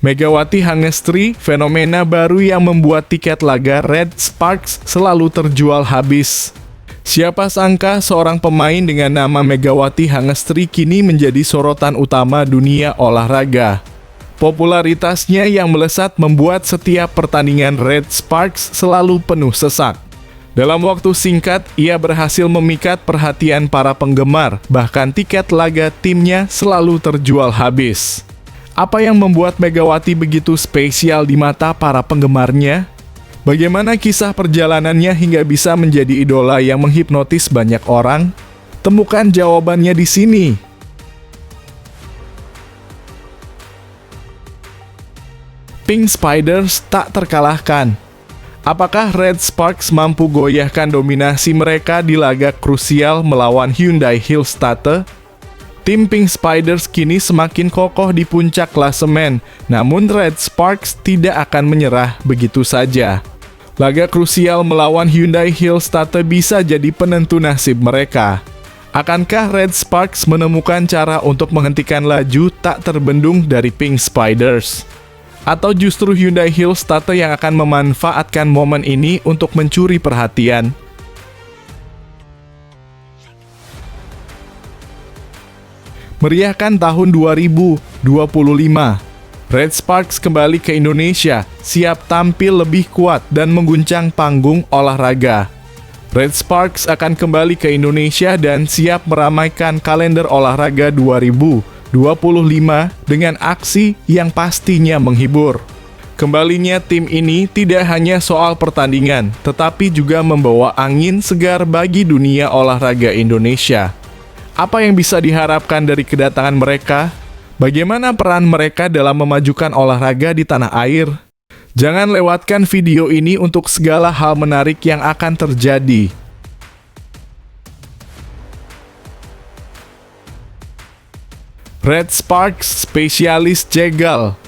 Megawati Hangestri, fenomena baru yang membuat tiket laga Red Sparks selalu terjual habis. Siapa sangka seorang pemain dengan nama Megawati Hangestri kini menjadi sorotan utama dunia olahraga. Popularitasnya yang melesat membuat setiap pertandingan Red Sparks selalu penuh sesak. Dalam waktu singkat, ia berhasil memikat perhatian para penggemar, bahkan tiket laga timnya selalu terjual habis. Apa yang membuat Megawati begitu spesial di mata para penggemarnya? Bagaimana kisah perjalanannya hingga bisa menjadi idola yang menghipnotis banyak orang? Temukan jawabannya di sini. Pink Spiders tak terkalahkan. Apakah Red Sparks mampu goyahkan dominasi mereka di laga krusial melawan Hyundai Hillstatter? Tim Pink Spiders kini semakin kokoh di puncak klasemen, namun Red Sparks tidak akan menyerah begitu saja. Laga krusial melawan Hyundai Hillstatter bisa jadi penentu nasib mereka. Akankah Red Sparks menemukan cara untuk menghentikan laju tak terbendung dari Pink Spiders? Atau justru Hyundai Hillstatter yang akan memanfaatkan momen ini untuk mencuri perhatian? Meriahkan tahun 2025, Red Sparks kembali ke Indonesia, siap tampil lebih kuat dan mengguncang panggung olahraga. Red Sparks akan kembali ke Indonesia dan siap meramaikan kalender olahraga 2025 dengan aksi yang pastinya menghibur. Kembalinya tim ini tidak hanya soal pertandingan, tetapi juga membawa angin segar bagi dunia olahraga Indonesia. Apa yang bisa diharapkan dari kedatangan mereka? Bagaimana peran mereka dalam memajukan olahraga di tanah air? Jangan lewatkan video ini untuk segala hal menarik yang akan terjadi. Red Sparks, spesialis jegal.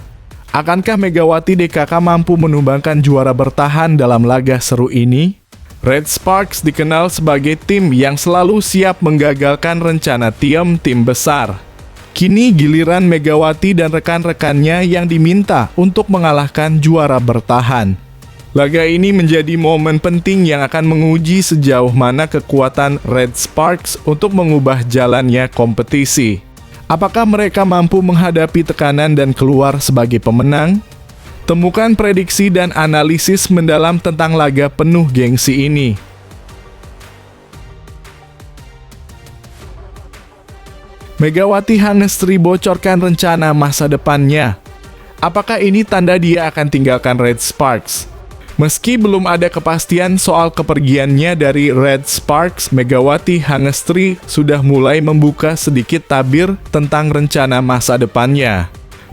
Akankah Megawati DKK mampu menumbangkan juara bertahan dalam laga seru ini? Red Sparks dikenal sebagai tim yang selalu siap menggagalkan rencana tim besar. Kini giliran Megawati dan rekan-rekannya yang diminta untuk mengalahkan juara bertahan. Laga ini menjadi momen penting yang akan menguji sejauh mana kekuatan Red Sparks untuk mengubah jalannya kompetisi. Apakah mereka mampu menghadapi tekanan dan keluar sebagai pemenang? Temukan prediksi dan analisis mendalam tentang laga penuh gengsi ini. Megawati Hangestri bocorkan rencana masa depannya. Apakah ini tanda dia akan tinggalkan Red Sparks? Meski belum ada kepastian soal kepergiannya dari Red Sparks, Megawati Hangestri sudah mulai membuka sedikit tabir tentang rencana masa depannya.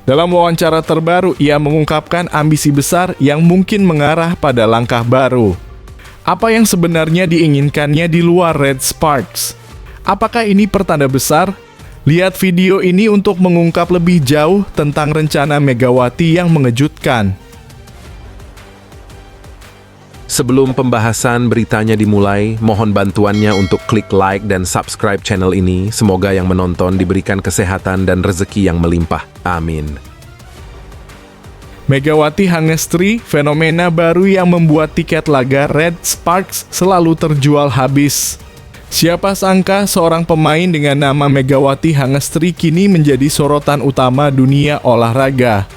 Dalam wawancara terbaru, ia mengungkapkan ambisi besar yang mungkin mengarah pada langkah baru. Apa yang sebenarnya diinginkannya di luar Red Sparks? Apakah ini pertanda besar? Lihat video ini untuk mengungkap lebih jauh tentang rencana Megawati yang mengejutkan. Sebelum pembahasan beritanya dimulai, mohon bantuannya untuk klik like dan subscribe channel ini. Semoga yang menonton diberikan kesehatan dan rezeki yang melimpah. Amin. Megawati Hangestri, fenomena baru yang membuat tiket laga Red Sparks selalu terjual habis. Siapa sangka seorang pemain dengan nama Megawati Hangestri kini menjadi sorotan utama dunia olahraga.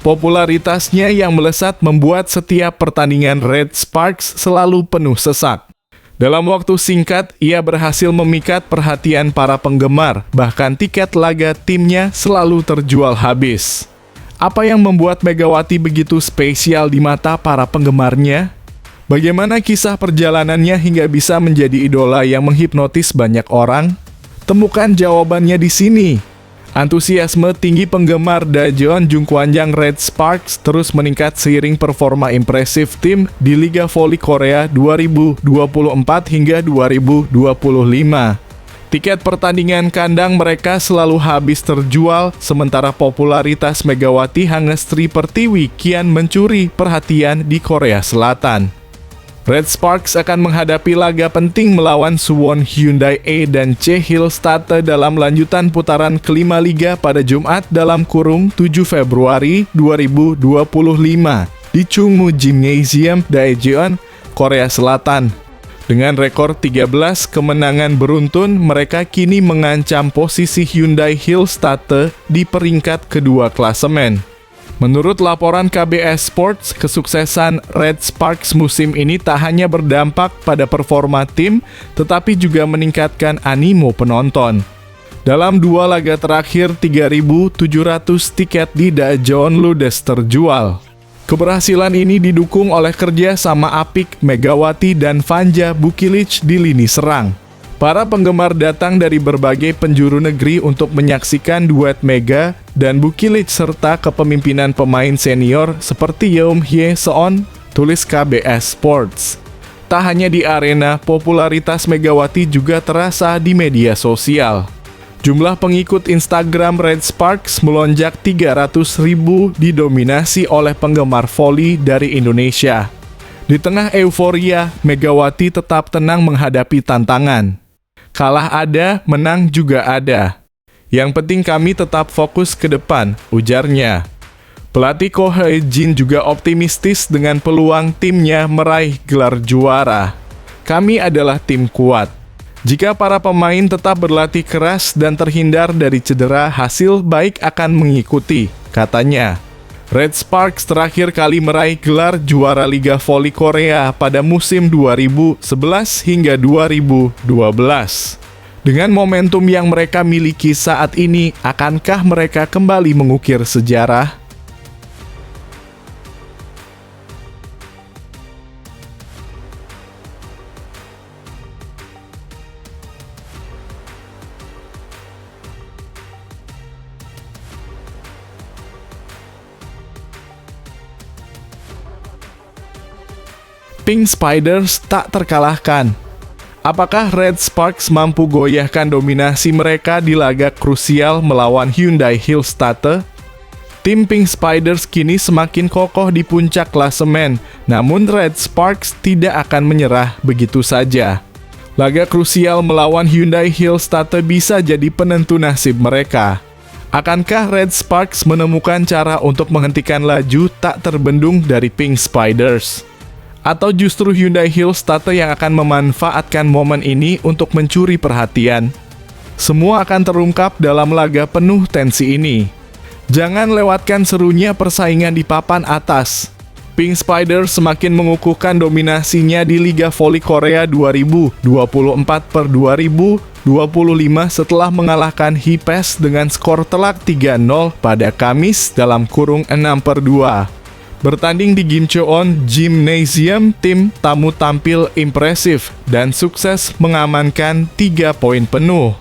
Popularitasnya yang melesat membuat setiap pertandingan Red Sparks selalu penuh sesak. Dalam waktu singkat, ia berhasil memikat perhatian para penggemar, bahkan tiket laga timnya selalu terjual habis. Apa yang membuat Megawati begitu spesial di mata para penggemarnya? Bagaimana kisah perjalanannya hingga bisa menjadi idola yang menghipnotis banyak orang? Temukan jawabannya di sini. Antusiasme tinggi penggemar Daejeon Jungkwanjang Red Sparks terus meningkat seiring performa impresif tim di Liga Voli Korea 2024 hingga 2025. Tiket pertandingan kandang mereka selalu habis terjual, sementara popularitas Megawati Hangestri Pertiwi kian mencuri perhatian di Korea Selatan. Red Sparks akan menghadapi laga penting melawan Suwon Hyundai E dan C Hillstatte dalam lanjutan putaran kelima Liga pada Jumat (7 Februari 2025) di Chungmu Gymnasium, Daejeon, Korea Selatan. Dengan rekor 13 kemenangan beruntun, mereka kini mengancam posisi Hyundai Hillstatte di peringkat kedua klasemen. Menurut laporan KBS Sports, kesuksesan Red Sparks musim ini tak hanya berdampak pada performa tim, tetapi juga meningkatkan animo penonton. Dalam 2 laga terakhir, 3.700 tiket di Daejeon ludes terjual. Keberhasilan ini didukung oleh kerja sama apik Megawati dan Vanja Bukilic di lini serang. Para penggemar datang dari berbagai penjuru negeri untuk menyaksikan duet Mega dan Bukilic serta kepemimpinan pemain senior seperti Yeom Hye Seon, tulis KBS Sports. Tak hanya di arena, popularitas Megawati juga terasa di media sosial. Jumlah pengikut Instagram Red Sparks melonjak 300.000, didominasi oleh penggemar voli dari Indonesia. Di tengah euforia, Megawati tetap tenang menghadapi tantangan. Kalah ada, menang juga ada. Yang penting kami tetap fokus ke depan, ujarnya. Pelatih Ko Hye-jin juga optimistis dengan peluang timnya meraih gelar juara. Kami adalah tim kuat. Jika para pemain tetap berlatih keras dan terhindar dari cedera, hasil baik akan mengikuti, katanya. Red Sparks terakhir kali meraih gelar juara Liga Voli Korea pada musim 2011 hingga 2012. Dengan momentum yang mereka miliki saat ini, akankah mereka kembali mengukir sejarah? Pink Spiders tak terkalahkan. Apakah Red Sparks mampu goyahkan dominasi mereka di laga krusial melawan Hyundai Hillstatte? Tim Pink Spiders kini semakin kokoh di puncak klasemen, namun Red Sparks tidak akan menyerah begitu saja. Laga krusial melawan Hyundai Hillstatte bisa jadi penentu nasib mereka. Akankah Red Sparks menemukan cara untuk menghentikan laju tak terbendung dari Pink Spiders? Atau justru Hyundai Hillstatte yang akan memanfaatkan momen ini untuk mencuri perhatian? Semua akan terungkap dalam laga penuh tensi ini. Jangan lewatkan serunya persaingan di papan atas. Pink Spiders semakin mengukuhkan dominasinya di Liga Voli Korea 2024/2025 setelah mengalahkan Hipes dengan skor telak 3-0 pada Kamis (6/2). Bertanding di Gimcheon Gymnasium, tim tamu tampil impresif dan sukses mengamankan 3 poin penuh.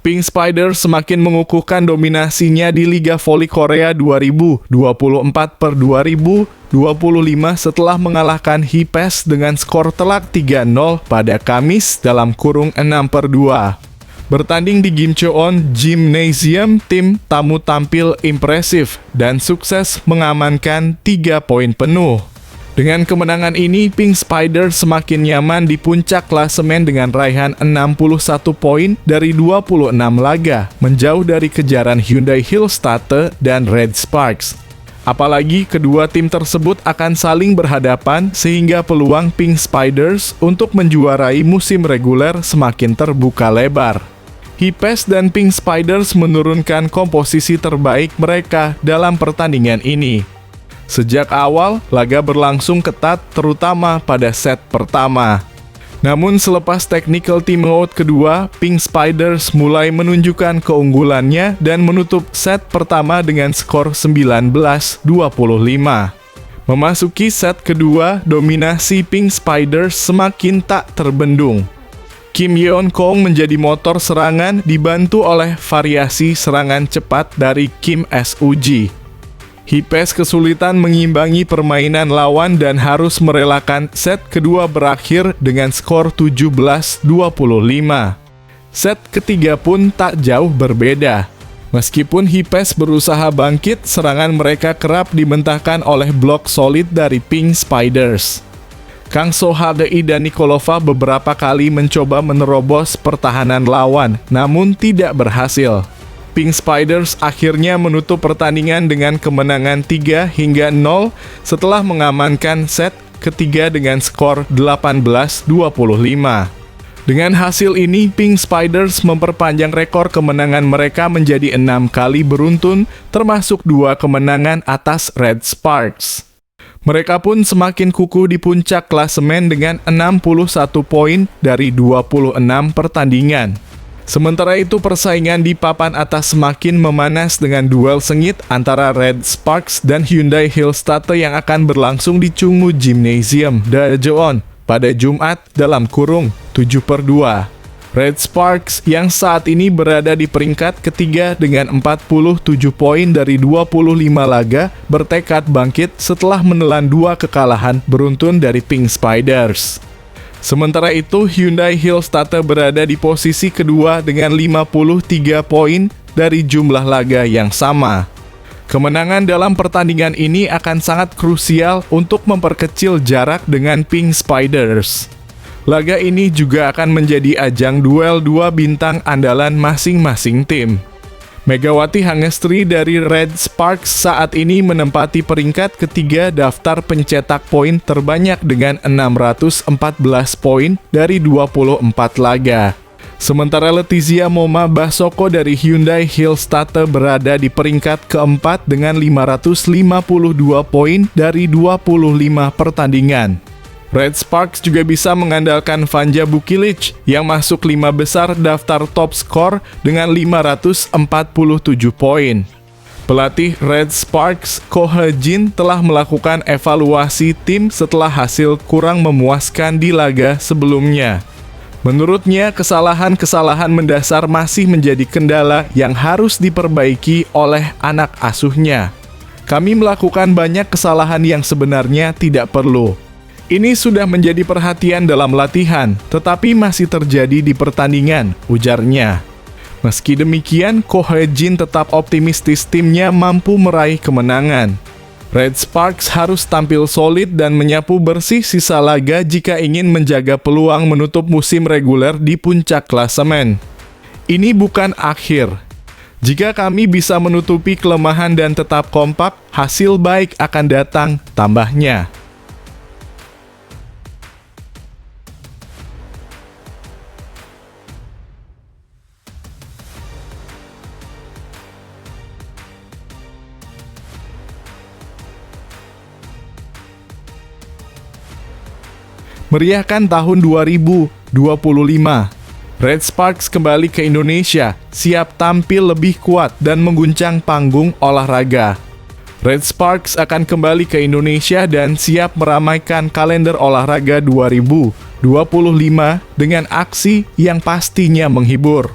Pink Spiders semakin mengukuhkan dominasinya di Liga Voli Korea 2024/2025 setelah mengalahkan Hipes dengan skor telak 3-0 pada Kamis (6/2). Bertanding di Gimcheon Gymnasium, tim tamu tampil impresif dan sukses mengamankan 3 poin penuh. Dengan kemenangan ini, Pink Spiders semakin nyaman di puncak klasemen dengan raihan 61 poin dari 26 laga, menjauh dari kejaran Hyundai Hillstatte dan Red Sparks. Apalagi kedua tim tersebut akan saling berhadapan sehingga peluang Pink Spiders untuk menjuarai musim reguler semakin terbuka lebar. Hipes dan Pink Spiders menurunkan komposisi terbaik mereka dalam pertandingan ini. Sejak awal, laga berlangsung ketat terutama pada set pertama. Namun selepas technical timeout kedua, Pink Spiders mulai menunjukkan keunggulannya dan menutup set pertama dengan skor 19-25. Memasuki set kedua, dominasi Pink Spiders semakin tak terbendung. Kim Yeon Kong menjadi motor serangan dibantu oleh variasi serangan cepat dari Kim Sug. Hipes kesulitan mengimbangi permainan lawan dan harus merelakan set kedua berakhir dengan skor 17-25. Set ketiga pun tak jauh berbeda. Meskipun Hipes berusaha bangkit, serangan mereka kerap dibentahkan oleh blok solid dari Pink Spiders. Kang Sohadei dan Nikolova beberapa kali mencoba menerobos pertahanan lawan, namun tidak berhasil. Pink Spiders akhirnya menutup pertandingan dengan kemenangan 3-0 setelah mengamankan set ketiga dengan skor 18-25. Dengan hasil ini, Pink Spiders memperpanjang rekor kemenangan mereka menjadi 6 kali beruntun, termasuk 2 kemenangan atas Red Sparks. Mereka pun semakin kukuh di puncak klasemen dengan 61 poin dari 26 pertandingan. Sementara itu persaingan di papan atas semakin memanas dengan duel sengit antara Red Sparks dan Hyundai Hillstatter yang akan berlangsung di Chungmu Gymnasium, Daejeon pada Jumat (7/2). Red Sparks yang saat ini berada di peringkat ketiga dengan 47 poin dari 25 laga bertekad bangkit setelah menelan 2 kekalahan beruntun dari Pink Spiders. Sementara itu, Hyundai Hillstatter berada di posisi kedua dengan 53 poin dari jumlah laga yang sama. Kemenangan dalam pertandingan ini akan sangat krusial untuk memperkecil jarak dengan Pink Spiders. Laga ini juga akan menjadi ajang duel 2 bintang andalan masing-masing tim. Megawati Hangestri dari Red Sparks saat ini menempati peringkat ketiga daftar pencetak poin terbanyak dengan 614 poin dari 24 laga. Sementara Letizia Moma Basoko dari Hyundai Hillstatter berada di peringkat keempat dengan 552 poin dari 25 pertandingan. Red Sparks juga bisa mengandalkan Vanja Bukilic yang masuk 5 besar daftar top skor dengan 547 poin. Pelatih Red Sparks, Ko He-jin, telah melakukan evaluasi tim setelah hasil kurang memuaskan di laga sebelumnya. Menurutnya, kesalahan-kesalahan mendasar masih menjadi kendala yang harus diperbaiki oleh anak asuhnya. Kami melakukan banyak kesalahan yang sebenarnya tidak perlu. Ini sudah menjadi perhatian dalam latihan, tetapi masih terjadi di pertandingan, ujarnya. Meski demikian, Ko He-jin tetap optimistis timnya mampu meraih kemenangan. Red Sparks harus tampil solid dan menyapu bersih sisa laga jika ingin menjaga peluang menutup musim reguler di puncak klasemen. Ini bukan akhir. Jika kami bisa menutupi kelemahan dan tetap kompak, hasil baik akan datang, tambahnya. Meriahkan tahun 2025. Red Sparks kembali ke Indonesia, siap tampil lebih kuat dan mengguncang panggung olahraga. Red Sparks akan kembali ke Indonesia dan siap meramaikan kalender olahraga 2025 dengan aksi yang pastinya menghibur.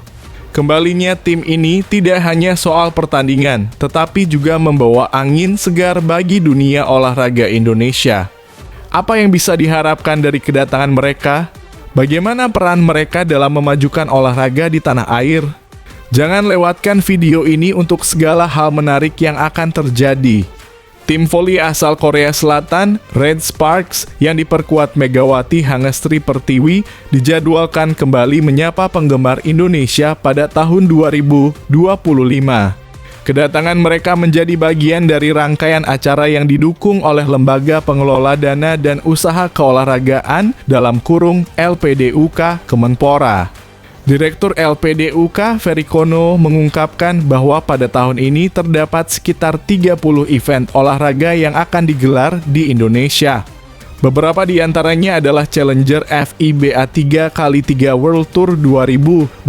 Kembalinya tim ini tidak hanya soal pertandingan, tetapi juga membawa angin segar bagi dunia olahraga Indonesia. Apa yang bisa diharapkan dari kedatangan mereka? Bagaimana peran mereka dalam memajukan olahraga di tanah air? Jangan lewatkan video ini untuk segala hal menarik yang akan terjadi. Tim voli asal Korea Selatan, Red Sparks, yang diperkuat Megawati Hangestri Pertiwi, dijadwalkan kembali menyapa penggemar Indonesia pada tahun 2025. Kedatangan mereka menjadi bagian dari rangkaian acara yang didukung oleh Lembaga Pengelola Dana dan Usaha Keolahragaan (LPDUK) Kemenpora. Direktur LPDUK, Ferry Kono, mengungkapkan bahwa pada tahun ini terdapat sekitar 30 event olahraga yang akan digelar di Indonesia. Beberapa di antaranya adalah Challenger FIBA 3x3 World Tour 2025,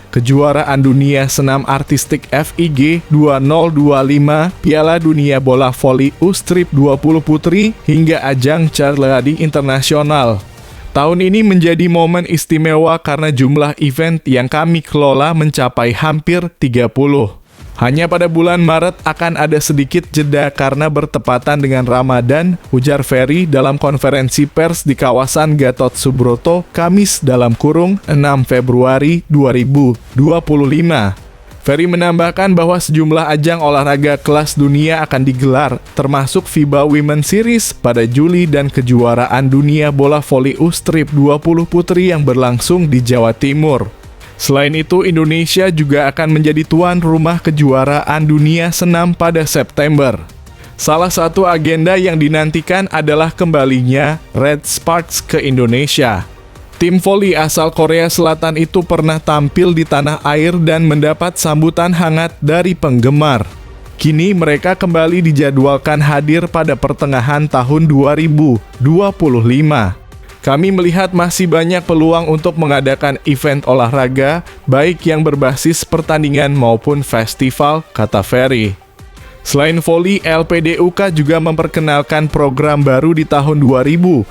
Kejuaraan Dunia Senam Artistik FIG 2025, Piala Dunia Bola Voli U-Strip 20 Putri, hingga ajang cheerleading internasional. Tahun ini menjadi momen istimewa karena jumlah event yang kami kelola mencapai hampir 30. Hanya pada bulan Maret akan ada sedikit jeda karena bertepatan dengan Ramadan, ujar Ferry dalam konferensi pers di kawasan Gatot Subroto, Kamis (6 Februari 2025). Ferry menambahkan bahwa sejumlah ajang olahraga kelas dunia akan digelar, termasuk FIBA Women's Series pada Juli dan kejuaraan dunia bola voli U-Strip 20 putri yang berlangsung di Jawa Timur. Selain itu, Indonesia juga akan menjadi tuan rumah kejuaraan dunia senam pada September. Salah satu agenda yang dinantikan adalah kembalinya Red Sparks ke Indonesia. Tim voli asal Korea Selatan itu pernah tampil di tanah air dan mendapat sambutan hangat dari penggemar. Kini mereka kembali dijadwalkan hadir pada pertengahan tahun 2025. Kami melihat masih banyak peluang untuk mengadakan event olahraga, baik yang berbasis pertandingan maupun festival, kata Ferry. Selain voli, LPDUK juga memperkenalkan program baru di tahun 2025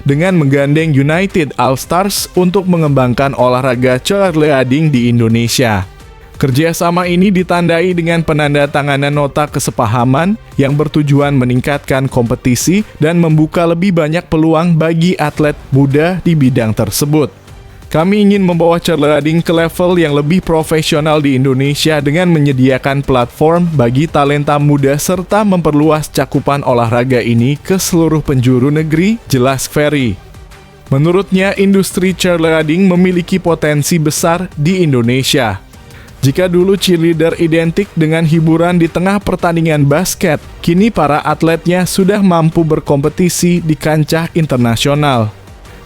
dengan menggandeng United All-Stars untuk mengembangkan olahraga cheerleading di Indonesia. Kerjasama ini ditandai dengan penandatanganan nota kesepahaman yang bertujuan meningkatkan kompetisi dan membuka lebih banyak peluang bagi atlet muda di bidang tersebut. Kami ingin membawa cheerleading ke level yang lebih profesional di Indonesia dengan menyediakan platform bagi talenta muda serta memperluas cakupan olahraga ini ke seluruh penjuru negeri, jelas Ferry. Menurutnya, industri cheerleading memiliki potensi besar di Indonesia. Jika dulu cheerleader identik dengan hiburan di tengah pertandingan basket, kini para atletnya sudah mampu berkompetisi di kancah internasional.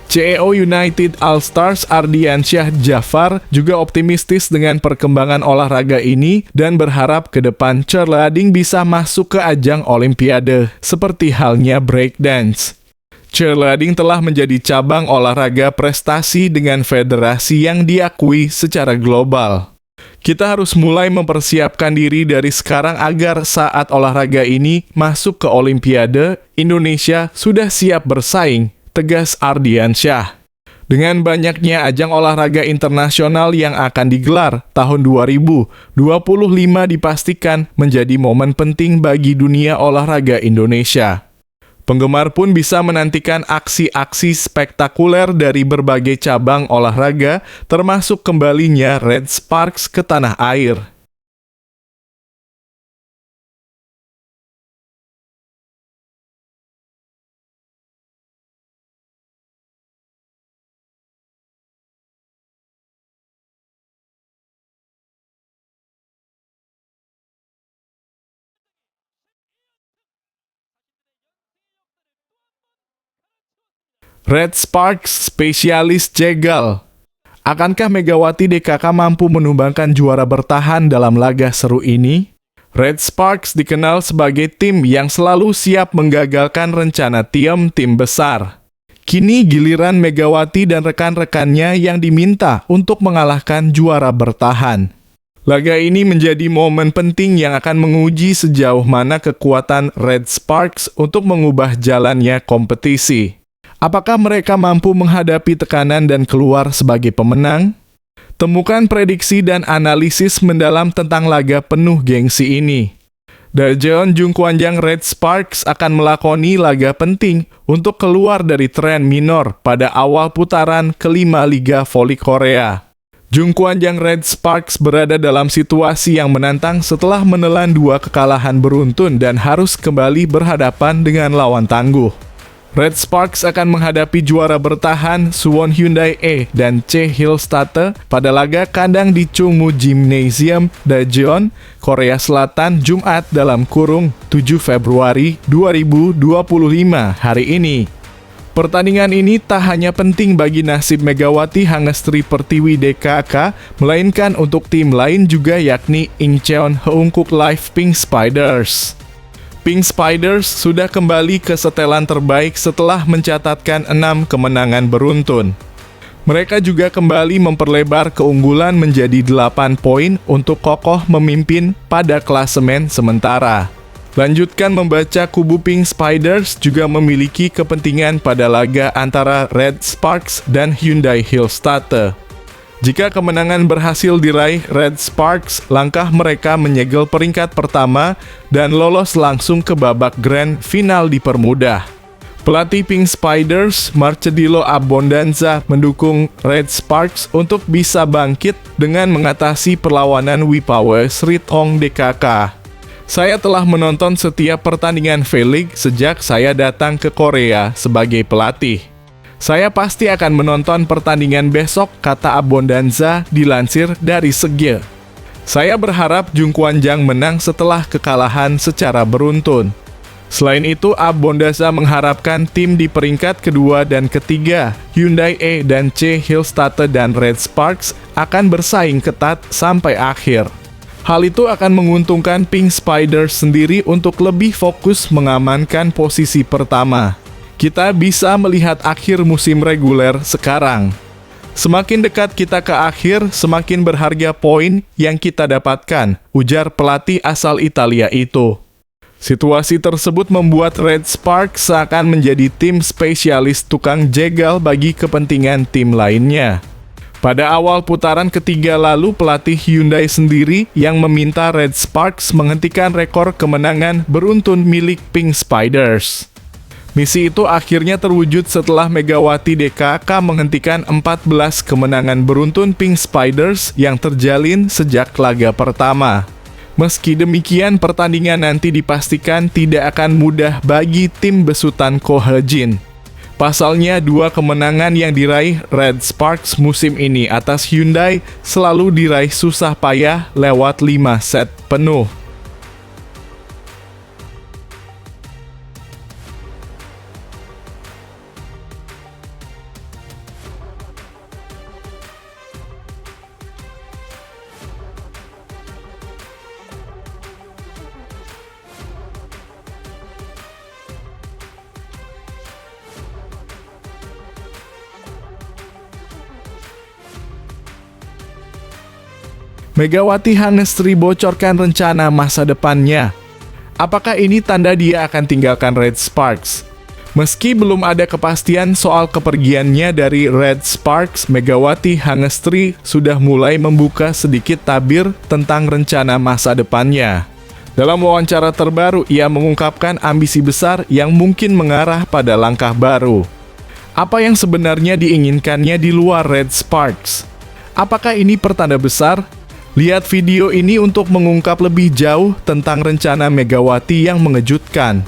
CEO United All-Stars Ardiansyah Jafar juga optimistis dengan perkembangan olahraga ini dan berharap ke depan cheerleading bisa masuk ke ajang Olimpiade, seperti halnya breakdance. Cheerleading telah menjadi cabang olahraga prestasi dengan federasi yang diakui secara global. Kita harus mulai mempersiapkan diri dari sekarang agar saat olahraga ini masuk ke Olimpiade, Indonesia sudah siap bersaing, tegas Ardiansyah. Dengan banyaknya ajang olahraga internasional yang akan digelar, tahun 2025 dipastikan menjadi momen penting bagi dunia olahraga Indonesia. Penggemar pun bisa menantikan aksi-aksi spektakuler dari berbagai cabang olahraga, termasuk kembalinya Red Sparks ke tanah air. Red Sparks spesialis jegal. Akankah Megawati DKK mampu menumbangkan juara bertahan dalam laga seru ini? Red Sparks dikenal sebagai tim yang selalu siap menggagalkan rencana tim besar. Kini giliran Megawati dan rekan-rekannya yang diminta untuk mengalahkan juara bertahan. Laga ini menjadi momen penting yang akan menguji sejauh mana kekuatan Red Sparks untuk mengubah jalannya kompetisi. Apakah mereka mampu menghadapi tekanan dan keluar sebagai pemenang? Temukan prediksi dan analisis mendalam tentang laga penuh gengsi ini. Daejeon Jungkwanjang Red Sparks akan melakoni laga penting untuk keluar dari tren minor pada awal putaran kelima Liga Voli Korea. Jungkwanjang Red Sparks berada dalam situasi yang menantang setelah menelan 2 kekalahan beruntun dan harus kembali berhadapan dengan lawan tangguh. Red Sparks akan menghadapi juara bertahan Suwon Hyundai E dan Che Hillstate pada laga kandang di Chungmu Gymnasium, Daejeon, Korea Selatan, Jumat dalam kurung 7 Februari 2025 hari ini. Pertandingan ini tak hanya penting bagi nasib Megawati Hangestri Pertiwi DKK, melainkan untuk tim lain juga yakni Incheon Heungkuk Live Pink Spiders. Pink Spiders sudah kembali ke setelan terbaik setelah mencatatkan 6 kemenangan beruntun. Mereka juga kembali memperlebar keunggulan menjadi 8 poin untuk kokoh memimpin pada klasemen sementara. Lanjutkan membaca, kubu Pink Spiders juga memiliki kepentingan pada laga antara Red Sparks dan Hyundai Hillstate. Jika kemenangan berhasil diraih Red Sparks, langkah mereka menyegel peringkat pertama dan lolos langsung ke babak grand final dipermudah. Pelatih Pink Spiders, Marcelo Abondanza, mendukung Red Sparks untuk bisa bangkit dengan mengatasi perlawanan Wipawa Sritong DKK. Saya telah menonton setiap pertandingan V-League sejak saya datang ke Korea sebagai pelatih. Saya pasti akan menonton pertandingan besok, kata Abondanza dilansir dari Segye. Saya berharap Jungkwanjang menang setelah kekalahan secara beruntun. Selain itu, Abondanza mengharapkan tim di peringkat kedua dan ketiga, Hyundai E dan C Hillstatte dan Red Sparks, akan bersaing ketat sampai akhir. Hal itu akan menguntungkan Pink Spiders sendiri untuk lebih fokus mengamankan posisi pertama. Kita bisa melihat akhir musim reguler sekarang. Semakin dekat kita ke akhir, semakin berharga poin yang kita dapatkan, ujar pelatih asal Italia itu. Situasi tersebut membuat Red Sparks seakan menjadi tim spesialis tukang jegal bagi kepentingan tim lainnya. Pada awal putaran ketiga lalu, pelatih Hyundai sendiri yang meminta Red Sparks menghentikan rekor kemenangan beruntun milik Pink Spiders. Misi itu akhirnya terwujud setelah Megawati DKK menghentikan 14 kemenangan beruntun Pink Spiders yang terjalin sejak laga pertama. Meski demikian, pertandingan nanti dipastikan tidak akan mudah bagi tim besutan Ko He-jin. Pasalnya, 2 kemenangan yang diraih Red Sparks musim ini atas Hyundai selalu diraih susah payah lewat 5 set penuh. Megawati Hangestri bocorkan rencana masa depannya. Apakah ini tanda dia akan tinggalkan Red Sparks? Meski belum ada kepastian soal kepergiannya dari Red Sparks, Megawati Hangestri sudah mulai membuka sedikit tabir tentang rencana masa depannya. Dalam wawancara terbaru, ia mengungkapkan ambisi besar yang mungkin mengarah pada langkah baru. Apa yang sebenarnya diinginkannya di luar Red Sparks? Apakah ini pertanda besar? Lihat video ini untuk mengungkap lebih jauh tentang rencana Megawati yang mengejutkan.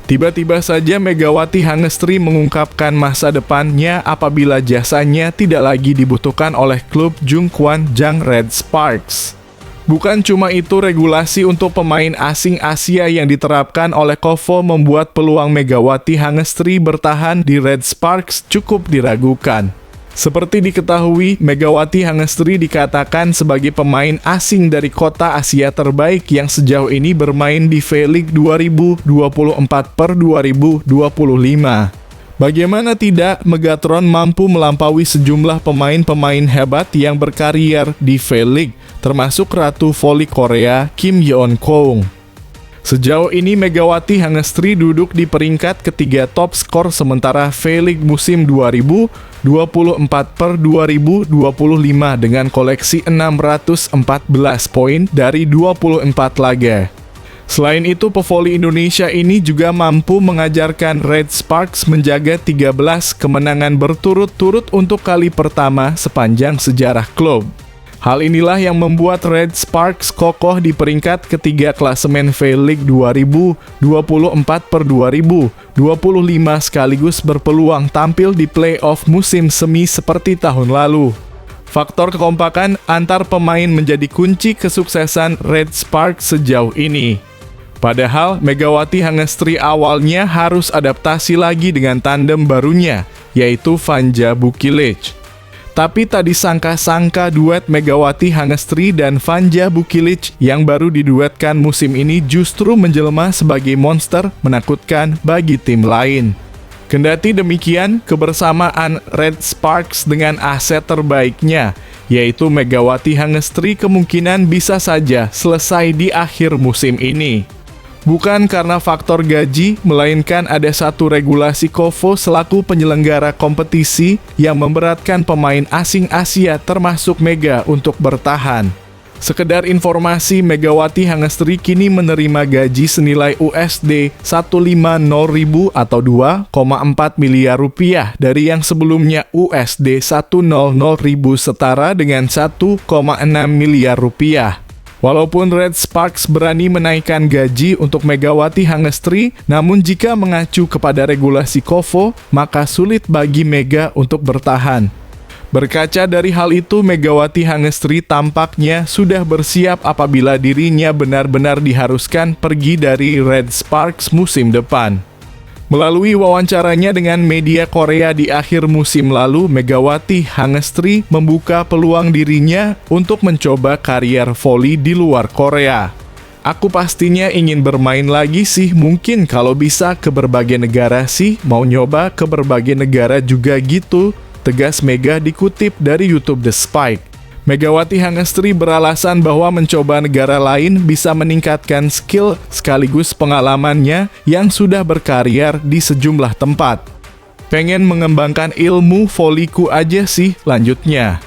Tiba-tiba saja Megawati Hangestri mengungkapkan masa depannya apabila jasanya tidak lagi dibutuhkan oleh klub Jungkwanjang Red Sparks. Bukan cuma itu, regulasi untuk pemain asing Asia yang diterapkan oleh KOFO membuat peluang Megawati Hangestri bertahan di Red Sparks cukup diragukan. Seperti diketahui, Megawati Hangestri dikatakan sebagai pemain asing dari kota Asia terbaik yang sejauh ini bermain di V-League 2024/2025. Bagaimana tidak, Megatron mampu melampaui sejumlah pemain-pemain hebat yang berkarier di V-League, termasuk Ratu Voli Korea Kim Yeon-kong. Sejauh ini Megawati Hangestri duduk di peringkat ketiga top skor sementara V-League musim 2024/2025 dengan koleksi 614 poin dari 24 laga. Selain itu, pevoli Indonesia ini juga mampu mengajarkan Red Sparks menjaga 13 kemenangan berturut-turut untuk kali pertama sepanjang sejarah klub. Hal inilah yang membuat Red Sparks kokoh di peringkat ketiga klasemen V-League 2024/2025 sekaligus berpeluang tampil di playoff musim semi seperti tahun lalu. Faktor kekompakan antar pemain menjadi kunci kesuksesan Red Sparks sejauh ini. Padahal Megawati Hangestri awalnya harus adaptasi lagi dengan tandem barunya, yaitu Vanja Bukilic. Tapi tak disangka-sangka duet Megawati Hangestri dan Vanja Bukilic yang baru diduetkan musim ini justru menjelma sebagai monster menakutkan bagi tim lain. Kendati demikian, kebersamaan Red Sparks dengan aset terbaiknya, yaitu Megawati Hangestri, kemungkinan bisa saja selesai di akhir musim ini. Bukan karena faktor gaji, melainkan ada satu regulasi KOFO selaku penyelenggara kompetisi yang memberatkan pemain asing Asia termasuk Mega untuk bertahan. Sekedar informasi, Megawati Hangestri kini menerima gaji senilai USD 150.000 atau 2,4 miliar rupiah dari yang sebelumnya USD 100.000 setara dengan 1,6 miliar rupiah. Walaupun Red Sparks berani menaikkan gaji untuk Megawati Hangestri, namun jika mengacu kepada regulasi KOFO, maka sulit bagi Mega untuk bertahan. Berkaca dari hal itu, Megawati Hangestri tampaknya sudah bersiap apabila dirinya benar-benar diharuskan pergi dari Red Sparks musim depan. Melalui wawancaranya dengan media Korea di akhir musim lalu, Megawati Hangestri membuka peluang dirinya untuk mencoba karier voli di luar Korea. Aku pastinya ingin bermain lagi sih, mungkin kalau bisa ke berbagai negara sih, mau nyoba ke berbagai negara juga gitu, tegas Mega dikutip dari YouTube The Spike. Megawati Hangestri beralasan bahwa mencoba negara lain bisa meningkatkan skill sekaligus pengalamannya yang sudah berkarir di sejumlah tempat. Pengen mengembangkan ilmu voliku aja sih, lanjutnya.